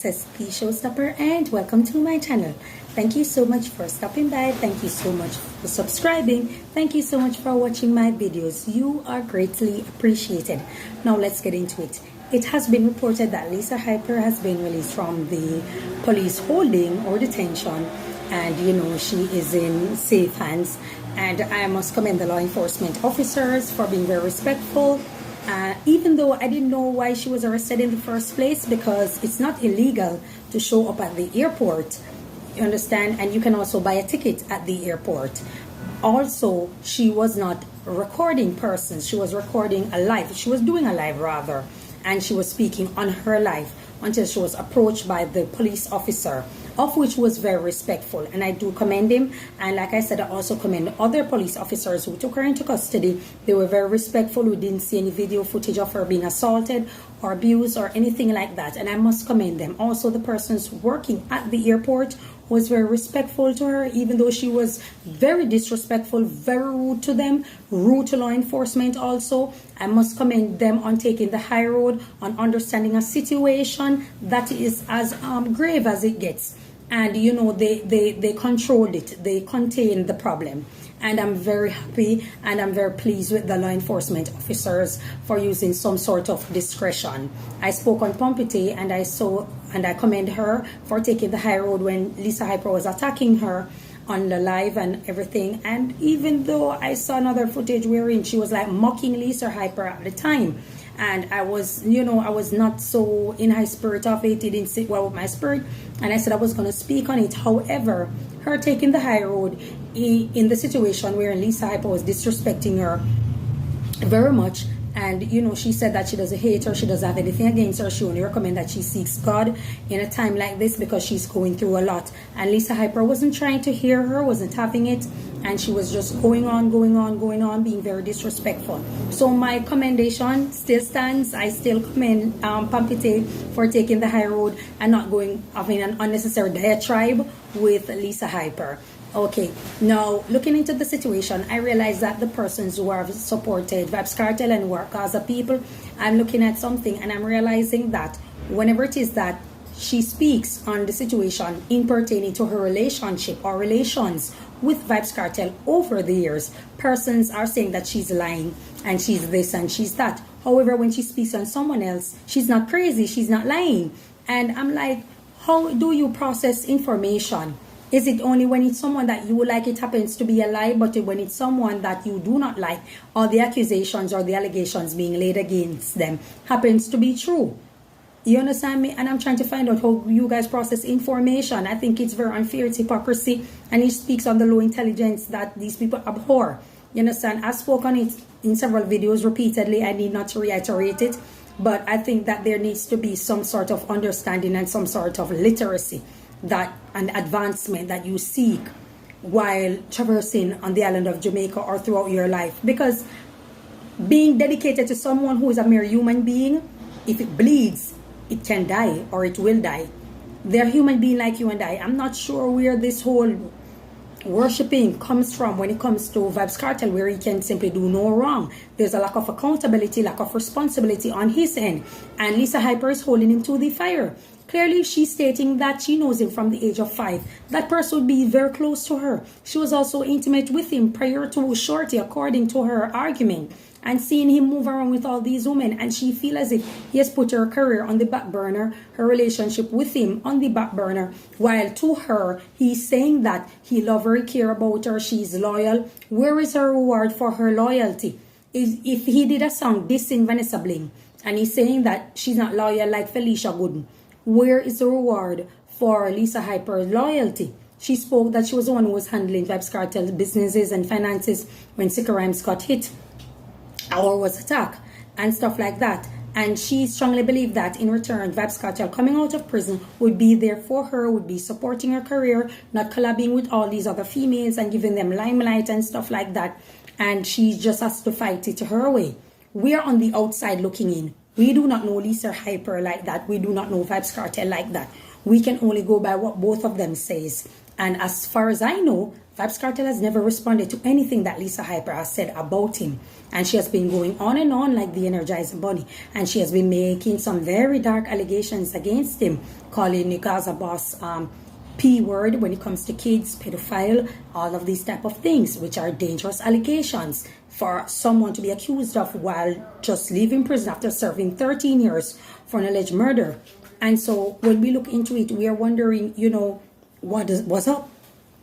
This is the Showstopper and welcome to my channel. Thank you so much for stopping by. Thank you so much for subscribing. Thank you so much for watching my videos. You are greatly appreciated. Now let's get into it. It has been reported that Lisa Hyper has been released from the police holding or detention, and she is in safe hands. And I must commend the law enforcement officers for being very respectful. Even though I didn't know why she was arrested in the first place, because it's not illegal to show up at the airport, you understand, and you can also buy a ticket at the airport. Also, she was not recording persons, she was recording a live, she was doing a live rather, and she was speaking on her live until she was approached by the police officer, of which was very respectful, and I do commend him. And like I said, I also commend other police officers who took her into custody. They were very respectful. We didn't see any video footage of her being assaulted or abused or anything like that, and I must commend them. Also, the persons working at the airport was very respectful to her, even though she was very disrespectful, very rude to them, rude to law enforcement also. I must commend them on taking the high road, on understanding a situation that is as grave as it gets. And they controlled it, they contained the problem. And I'm very happy and I'm very pleased with the law enforcement officers for using some sort of discretion. I spoke on Pompity and I commend her for taking the high road when Lisa Hyper was attacking her on the live and everything. And even though I saw another footage wherein she was like mocking Lisa Hyper at the time, and I was not so in high spirit of it. It didn't sit well with my spirit, and I said I was going to speak on it. However, her taking the high road in the situation where Lisa Hyper was disrespecting her very much, and she said that she doesn't hate her, she doesn't have anything against her, she only recommend that she seeks God in a time like this because she's going through a lot. And Lisa Hyper wasn't trying to hear her, wasn't having it, and she was just going on, being very disrespectful. So my commendation still stands. I still commend Pampite for taking the high road and not having an unnecessary diatribe with Lisa Hyper. Okay, now looking into the situation, I realize that the persons who have supported Vybz Kartel and work as a people, I'm looking at something and I'm realizing that whenever it is that she speaks on the situation in pertaining to her relationship or relations with Vybz Kartel over the years, persons are saying that she's lying and she's this and she's that. However, when she speaks on someone else, she's not crazy, she's not lying. And I'm like, how do you process information? Is it only when it's someone that you like it happens to be a lie, but when it's someone that you do not like, or the accusations or the allegations being laid against them happens to be true? You understand me? And I'm trying to find out how you guys process information. I think it's very unfair, it's hypocrisy, and it speaks on the low intelligence that these people abhor. You understand? I've spoken it in several videos repeatedly. I need not to reiterate it, but I think that there needs to be some sort of understanding and some sort of literacy that an advancement that you seek while traversing on the island of Jamaica or throughout your life. Because being dedicated to someone who is a mere human being, if it bleeds, it can die or it will die. They're human being like you and I. I'm not sure where this whole worshipping comes from when it comes to Vybz Kartel, where he can simply do no wrong. There's a lack of accountability, lack of responsibility on his end, and Lisa Hyper is holding him to the fire. Clearly, she's stating that she knows him from the age of 5. That person would be very close to her. She was also intimate with him prior to Shorty, according to her argument. And seeing him move around with all these women, and she feels as if he has put her career on the back burner, her relationship with him on the back burner, while to her, he's saying that he loves her, he cares about her, she's loyal. Where is her reward for her loyalty? If he did a song dissing Vanessa Bling, and he's saying that she's not loyal like Felicia Gooden, where is the reward for Lisa Hyper's loyalty? She spoke that she was the one who was handling Vybz Kartel's businesses and finances when Sicko Rhymes got hit or was attacked and stuff like that. And she strongly believed that in return, Vybz Kartel coming out of prison would be there for her, would be supporting her career, not collabing with all these other females and giving them limelight and stuff like that. And she just has to fight it her way. We are on the outside looking in. We do not know Lisa Hyper like that. We do not know Vybz Kartel like that. We can only go by what both of them says. And as far as I know, Vybz Kartel has never responded to anything that Lisa Hyper has said about him. And she has been going on and on like the Energizing Bunny. And she has been making some very dark allegations against him, calling the Gaza boss P word when it comes to kids, pedophile, all of these type of things, which are dangerous allegations for someone to be accused of while just leaving prison after serving 13 years for an alleged murder. And so when we look into it, we are wondering, what's up?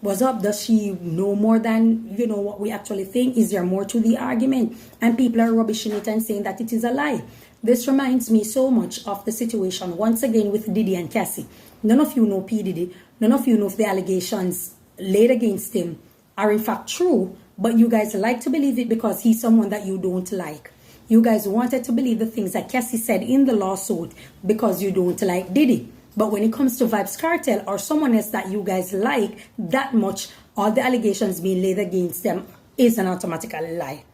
What's up? Does she know more than, what we actually think? Is there more to the argument? And people are rubbishing it and saying that it is a lie. This reminds me so much of the situation once again with Diddy and Cassie. None of you know P. Diddy. None of you know if the allegations laid against him are in fact true, but you guys like to believe it because he's someone that you don't like. You guys wanted to believe the things that Cassie said in the lawsuit because you don't like Diddy. But when it comes to Vybz Kartel or someone else that you guys like that much, all the allegations being laid against them is an automatic lie.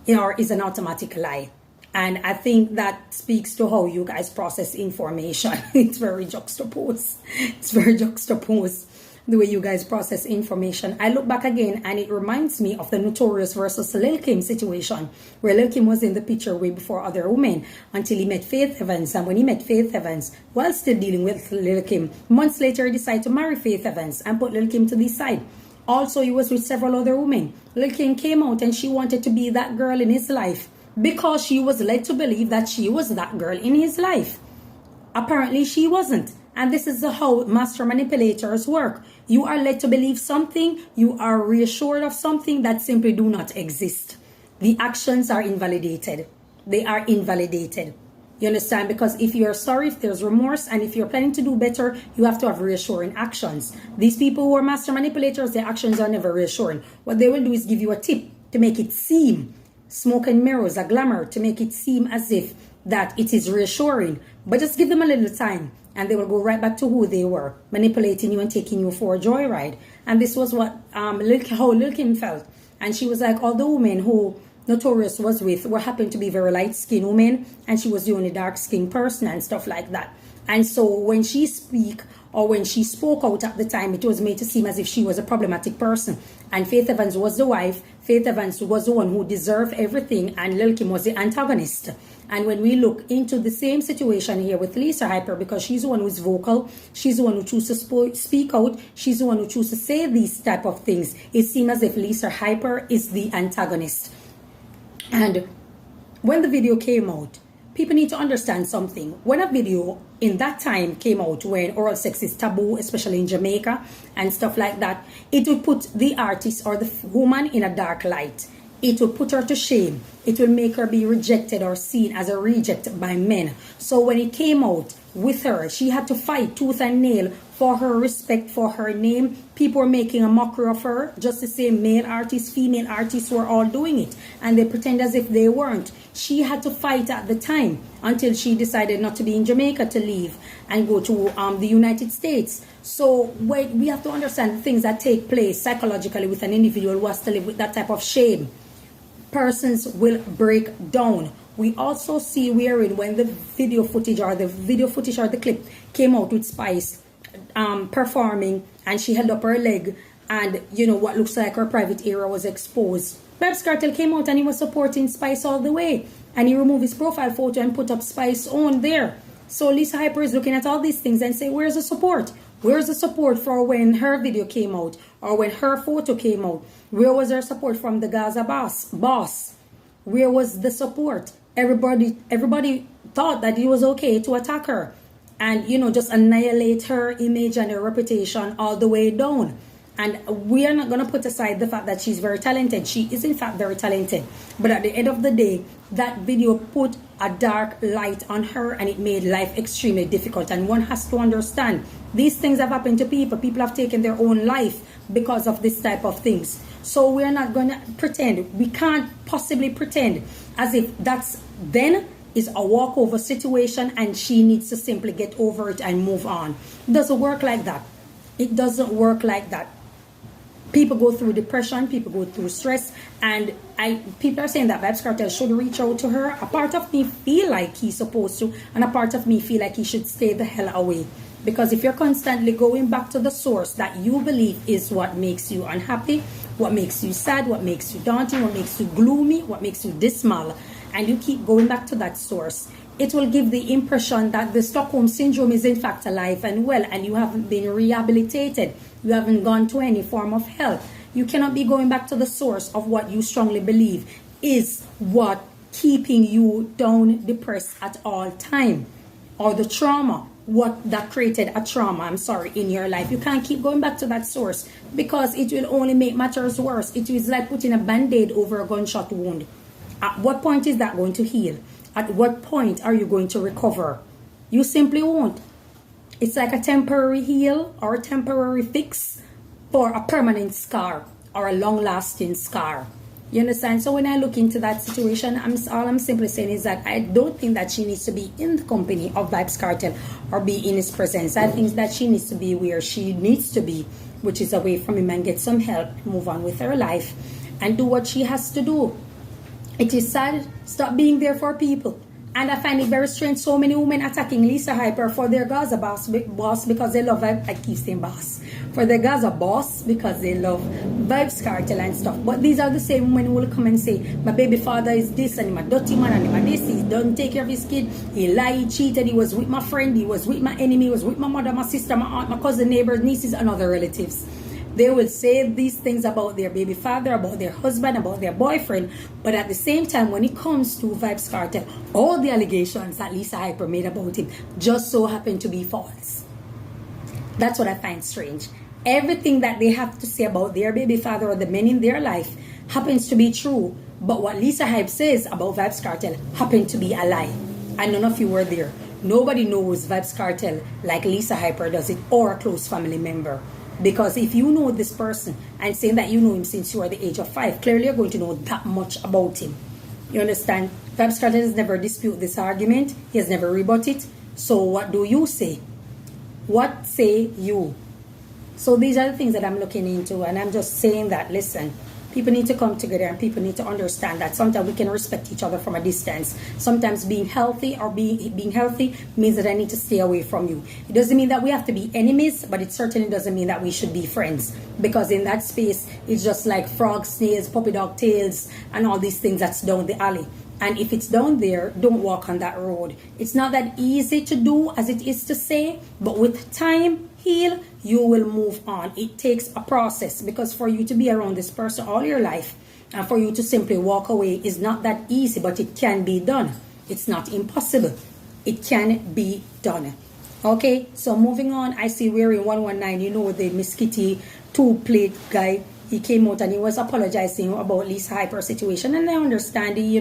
Or is an automatic lie. And I think that speaks to how you guys process information. It's very juxtaposed. It's very juxtaposed, the way you guys process information. I look back again and it reminds me of the Notorious versus Lil Kim situation, where Lil Kim was in the picture way before other women until he met Faith Evans. And when he met Faith Evans, while still dealing with Lil Kim, months later he decided to marry Faith Evans and put Lil Kim to the side. Also, he was with several other women. Lil Kim came out and she wanted to be that girl in his life because she was led to believe that she was that girl in his life. Apparently she wasn't. And this is how master manipulators work. You are led to believe something, you are reassured of something that simply do not exist. The actions are invalidated. They are invalidated. You understand? Because if you're sorry, if there's remorse, and if you're planning to do better, you have to have reassuring actions. These people who are master manipulators, their actions are never reassuring. What they will do is give you a tip to make it seem smoke and mirrors, a glamour, to make it seem as if that it is reassuring. But just give them a little time and they will go right back to who they were, manipulating you and taking you for a joyride. And this was what how Lil Kim felt. And she was like, all the women who Notorious was with were happened to be very light-skinned women, and she was the only dark-skinned person and stuff like that. And so when she spoke out at the time, it was made to seem as if she was a problematic person. And Faith Evans was the wife. Faith Evans was the one who deserved everything, and Lil Kim was the antagonist. And when we look into the same situation here with Lisa Hyper, because she's the one who's vocal, she's the one who chooses to speak out, she's the one who chooses to say these type of things, it seems as if Lisa Hyper is the antagonist. And when the video came out, people need to understand something. When a video in that time came out, when oral sex is taboo, especially in Jamaica and stuff like that, it would put the artist or the woman in a dark light. It will put her to shame. It will make her be rejected or seen as a reject by men. So when it came out with her, she had to fight tooth and nail for her respect, for her name. People were making a mockery of her. Just the same male artists, female artists were all doing it. And they pretend as if they weren't. She had to fight at the time until she decided not to be in Jamaica, to leave and go to the United States. So we have to understand the things that take place psychologically with an individual who has to live with that type of shame. Persons will break down. We also see wherein when the video footage or the clip came out with Spice performing, and she held up her leg, and what looks like her private area was exposed. Vybz Kartel came out and he was supporting Spice all the way, and he removed his profile photo and put up Spice on there. So Lisa Hyper is looking at all these things and say, where's the support? Where's the support for when her video came out or when her photo came out? Where was her support from the Gaza boss? Where was the support? Everybody thought that it was okay to attack her and, just annihilate her image and her reputation all the way down. And we are not going to put aside the fact that she's very talented. She is in fact very talented. But at the end of the day, that video put a dark light on her and it made life extremely difficult. And one has to understand, these things have happened to people. People have taken their own life because of this type of things. So we're not going to pretend. We can't possibly pretend as if that's then is a walkover situation and she needs to simply get over it and move on. It doesn't work like that. It doesn't work like that. People go through depression, people go through stress, and people are saying that Vybz Kartel should reach out to her. A part of me feel like he's supposed to, and a part of me feel like he should stay the hell away. Because if you're constantly going back to the source that you believe is what makes you unhappy, what makes you sad, what makes you daunting, what makes you gloomy, what makes you dismal, and you keep going back to that source, it will give the impression that the Stockholm Syndrome is in fact alive and well, and you haven't been rehabilitated. You haven't gone to any form of help. You cannot be going back to the source of what you strongly believe is what keeping you down, depressed at all time, or the trauma, what that created a trauma, in your life. You can't keep going back to that source, because it will only make matters worse. It is like putting a band-aid over a gunshot wound. At what point is that going to heal? At what point are you going to recover? You simply won't. It's like a temporary heal or a temporary fix for a permanent scar or a long-lasting scar. You understand? So when I look into that situation, all I'm simply saying is that I don't think that she needs to be in the company of Vybz Kartel or be in his presence. I think that she needs to be where she needs to be, which is away from him, and get some help, move on with her life, and do what she has to do. It is sad. Stop being there for people. And I find it very strange, so many women attacking Lisa Hyper for their Gaza boss because they love, I keep saying boss, for their Gaza boss because they love Vybz Kartel and stuff. But these are the same women who will come and say, my baby father is this, and he's a dirty man, and he's this, he doesn't take care of his kid, he lied, he cheated, he was with my friend, he was with my enemy, he was with my mother, my sister, my aunt, my cousin, neighbors, nieces, and other relatives. They will say these things about their baby father, about their husband, about their boyfriend, but at the same time, when it comes to Vybz Kartel, all the allegations that Lisa Hyper made about him just so happen to be false. That's what I find strange. Everything that they have to say about their baby father or the men in their life happens to be true, but what Lisa Hype says about Vybz Kartel happened to be a lie, and none of you were there. Nobody knows Vybz Kartel like Lisa Hyper does it, or a close family member. Because if you know this person and saying that you know him since you are the age of 5, clearly you're going to know that much about him. You understand? Vybz Kartel has never disputed this argument. He has never rebutted it. So what do you say? What say you? So these are the things that I'm looking into, and I'm just saying that, listen, people need to come together, and people need to understand that sometimes we can respect each other from a distance. Sometimes being healthy or being healthy means that I need to stay away from you. It doesn't mean that we have to be enemies, but it certainly doesn't mean that we should be friends. Because in that space, it's just like frog snails, puppy dog tails, and all these things that's down the alley. And if it's down there, don't walk on that road. It's not that easy to do as it is to say, but with time, heal, you will move on. It takes a process, because for you to be around this person all your life and for you to simply walk away is not that easy, but it can be done. It's not impossible. It can be done. Okay, so moving on, I see we're in 119, you know, the Miss Kitty 2-plate guy. He came out and he was apologizing about Lisa Hyper situation, and I understand, he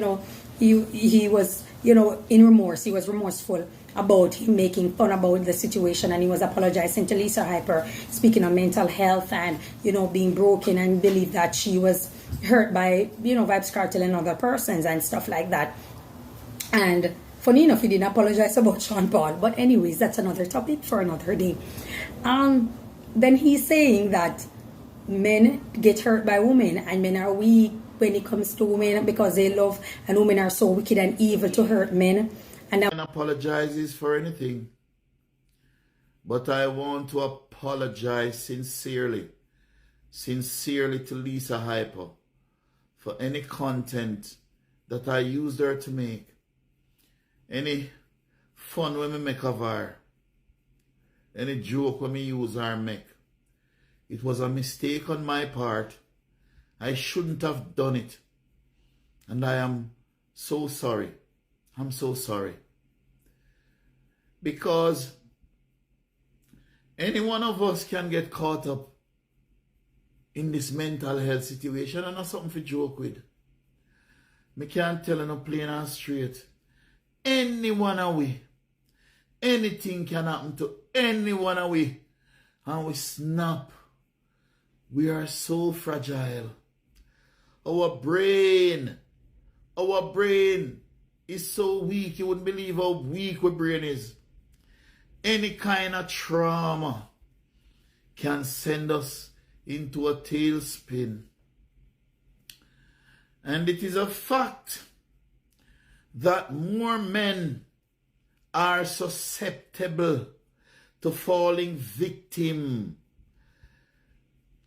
was, in remorse. He was remorseful about him making fun about the situation, and he was apologizing to Lisa Hyper, speaking on mental health and, being broken, and believe that she was hurt by, Vybz Kartel and other persons and stuff like that. And funny enough, he didn't apologize about Sean Paul. But anyways, that's another topic for another day. Then he's saying that men get hurt by women, and men are weak when it comes to women because they love, and women are so wicked and evil to hurt men. And apologizes for anything, but I want to apologize sincerely to Lisa Hyper for any content that I used her to make, any fun when me make of her, any joke when me use her make. It was a mistake on my part. I shouldn't have done it, and I am so sorry. I'm so sorry. Because any one of us can get caught up in this mental health situation, and not something for joke with. Me can't tell you no plain and straight. Any one of we, anything can happen to any one of we, and we snap. We are so fragile. Our brain is so weak. You wouldn't believe how weak our brain is. Any kind of trauma can send us into a tailspin. And it is a fact that more men are susceptible to falling victim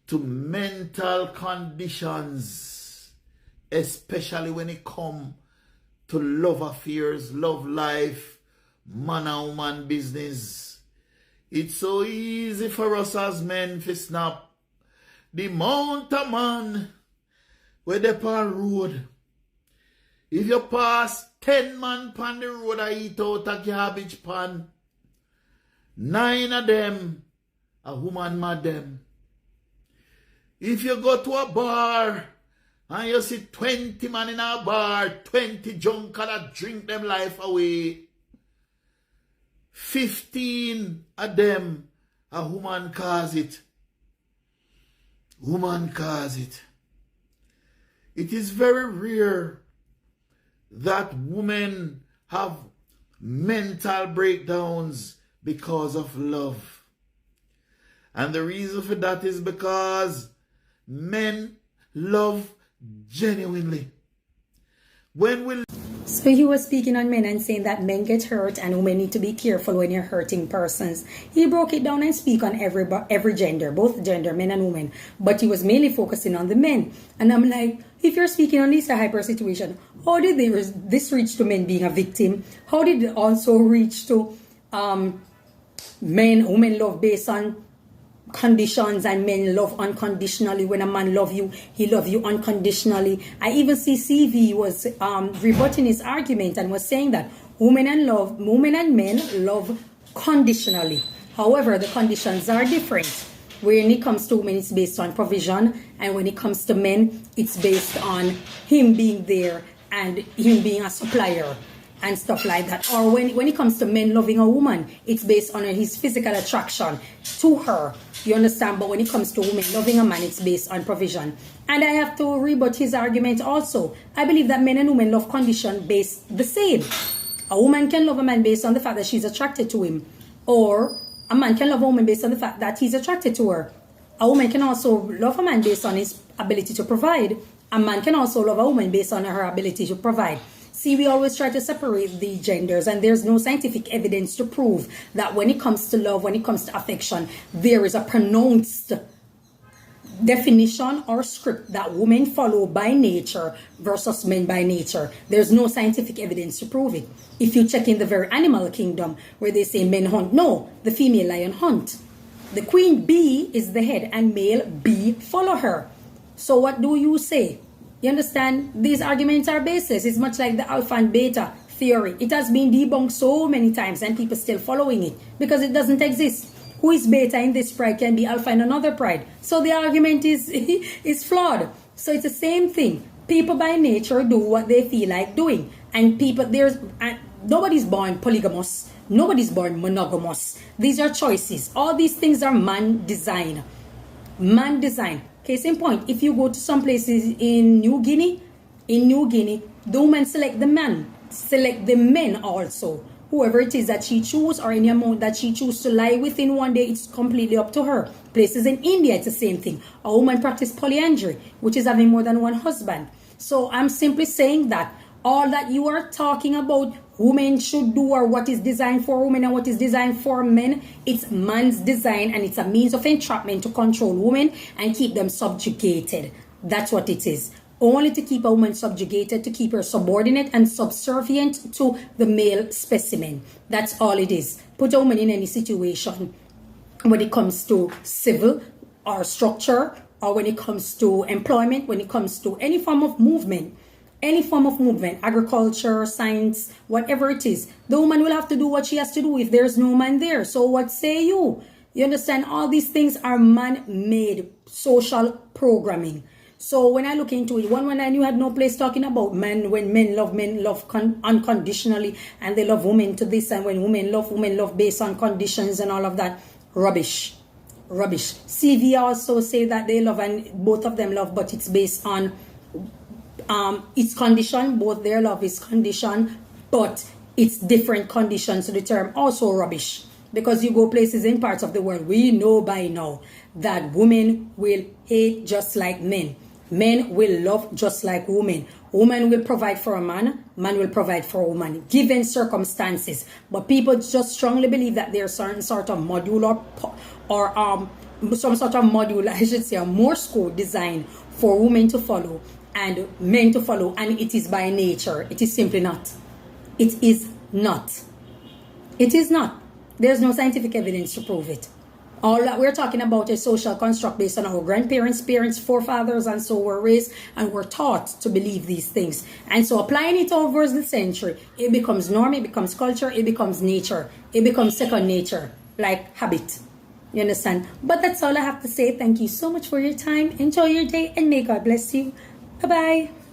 to mental conditions, especially when it comes to love affairs, love life, man and woman business. It's so easy for us as men to snap. The amount of man where they on road. If you pass 10 man on the road, I eat out a garbage pan. 9 of them, a woman mad them. If you go to a bar and you see 20 man in a bar, 20 junker that drink them life away, 15 of them, a woman cause it. Woman cause it. It is very rare that women have mental breakdowns because of love. And the reason for that is because men love genuinely. So he was speaking on men and saying that men get hurt and women need to be careful when you're hurting persons. He broke it down and speak on every gender, both gender, men and women. But he was mainly focusing on the men. And I'm like, if you're speaking on this hyper situation, how did this reach to men being a victim? How did it also reach to women love based on conditions and men love unconditionally? When a man love you, he love you unconditionally. I even see CV was rebutting his argument and was saying that women and men love conditionally. However, the conditions are different. When it comes to women, it's based on provision, and when it comes to men, it's based on him being there and him being a supplier and stuff like that. Or when it comes to men loving a woman, it's based on his physical attraction to her. You understand? But when it comes to women loving a man, it's based on provision. And I have to rebut his argument also. I believe that men and women love condition based the same. A woman can love a man based on the fact that she's attracted to him. Or a man can love a woman based on the fact that he's attracted to her. A woman can also love a man based on his ability to provide. A man can also love a woman based on her ability to provide. See, we always try to separate the genders, and there's no scientific evidence to prove that when it comes to love, when it comes to affection, there is a pronounced definition or script that women follow by nature versus men by nature. There's no scientific evidence to prove it. If you check in the very animal kingdom where they say men hunt, no, the female lion hunt. The queen bee is the head and male bee follow her. So what do you say? You understand? These arguments are baseless. It's much like the alpha and beta theory. It has been debunked so many times and people still following it because it doesn't exist. Who is beta in this pride can be alpha in another pride. So the argument is flawed. So it's the same thing. People by nature do what they feel like doing. And nobody's born polygamous. Nobody's born monogamous. These are choices. All these things are man design. Man design. Case in point, if you go to some places in New Guinea, the women select the men also. Whoever it is that she chooses or any amount that she chooses to lie within one day, it's completely up to her. Places in India, it's the same thing. A woman practices polyandry, which is having more than one husband. So I'm simply saying that all that you are talking about women should do or what is designed for women and what is designed for men, it's man's design and it's a means of entrapment to control women and keep them subjugated. That's what it is. Only to keep a woman subjugated, to keep her subordinate and subservient to the male specimen. That's all it is. Put a woman in any situation when it comes to civil or structure, or when it comes to employment, when it comes to any form of movement, agriculture, science, whatever it is, the woman will have to do what she has to do if there's no man there. So what say you? You understand? All these things are man-made social programming. So when I look into it, when I knew I had no place talking about men, when men love unconditionally and they love women to this, and when women love based on conditions and all of that, rubbish. CV also say that they love and both of them love, but it's based on it's condition. Both their love is condition, but it's different conditions. So the term also rubbish, because you go places in parts of the world, we know by now that women will hate just like men. Men will love just like women. woman will provide for a man, man will provide for a woman, given circumstances. But people just strongly believe that there's certain sort of module or some sort of module, I should say, a Morse code designed for women to follow and men to follow, and it is by nature. It is simply not. It is not. It is not. There's no scientific evidence to prove it. All that we're talking about is social construct based on our grandparents, parents, forefathers, and so we're raised and we're taught to believe these things. And so applying it over the century, it becomes norm, it becomes culture, it becomes nature, it becomes second nature, like habit. You understand? But that's all I have to say. Thank you so much for your time. Enjoy your day and may God bless you. Bye-bye.